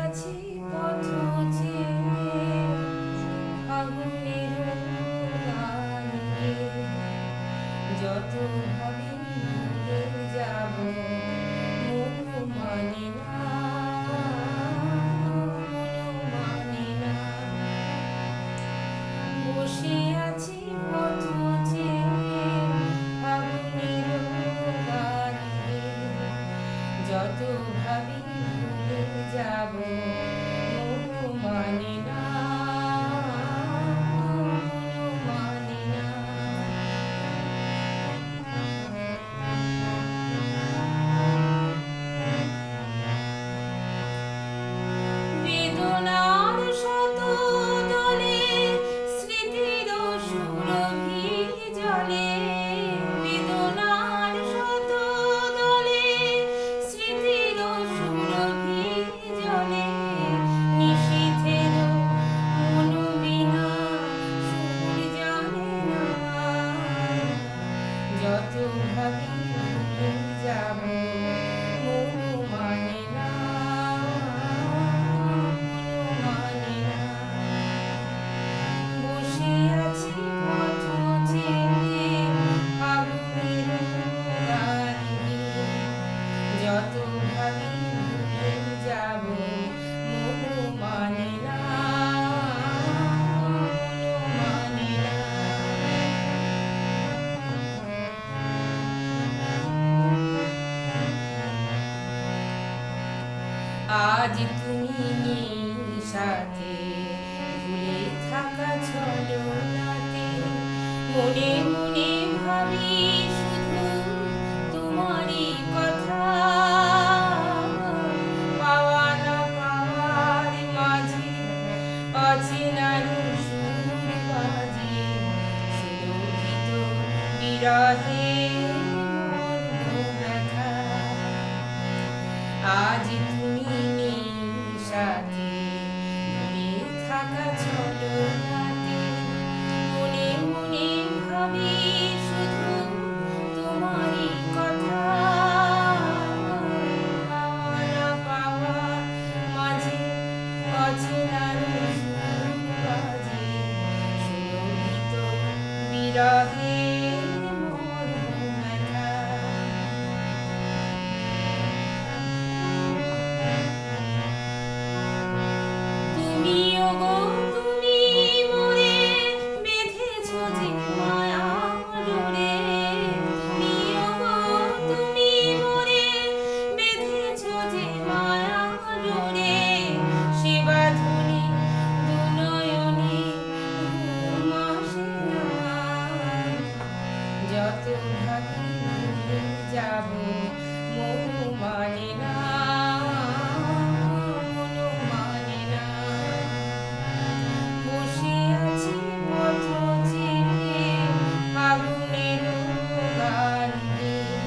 আছি পথ চেয়ে ফাগুনের গান গেয়ে, যত ভাবি ভুলে যাব মন মানে না, মন মানে না। বসে আছি পথ চেয়ে ফাগুনের গান গেয়ে, যত ভাবি ভুলে যাব মন মানে না, মন মানে না। বেদনার শত দলে স্মৃতির সুরভি জলে, বেদনার শত দলে স্মৃতির সুরভি জলে, নিশীথের মন বিনা সুর জানে না, যত ভাবি ভুলে যাব মন মানে না, মন মানে না। বসে আছি পথ চেয়ে ফাগুনের গান গেয়ে, যত ভাবি ভুলে যাব মন মানে না, মন মানে না। আজ তুমি নেই সাথে, ভুলে থাকা ছলনাতে, মনে মনে ভাবি শুধু তোমারই কথা। পাওয়া না পাওয়ার মাঝে অচেনার সুর বাজে, সুরভিত বিরহে মর্ম ব্যথা। আজ তুমি নেই সাথে, ভুলে থাকা ছলনাতে, মনে মনে ভাবি শুধু তোমারই কথা। পাওয়া না পাওয়ার মাঝে অচেনার সুর বাজে, সুরভিত বিরহে মর্ম ব্যথা। তুমি ওগো তুমি মোরে বেঁধেছো যে মায়ার ডোরে, তুমি ওগো তুমি মোরে বেঁধেছো যে মায়ার ডোরে, সে বাঁধনে দু নয়নে ঘুম আসে না, যত ভাবি ভুলে যাব মন মানে না, মন মানে না। বসে আছি পথ চেয়ে ফাগুনের গান গেয়ে,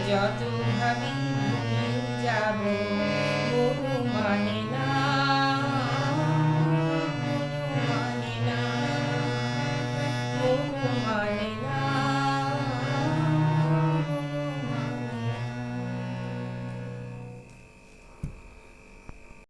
যত ভাবি ভুলে যাব মন মানে না, মন মানে না, মন মানে না।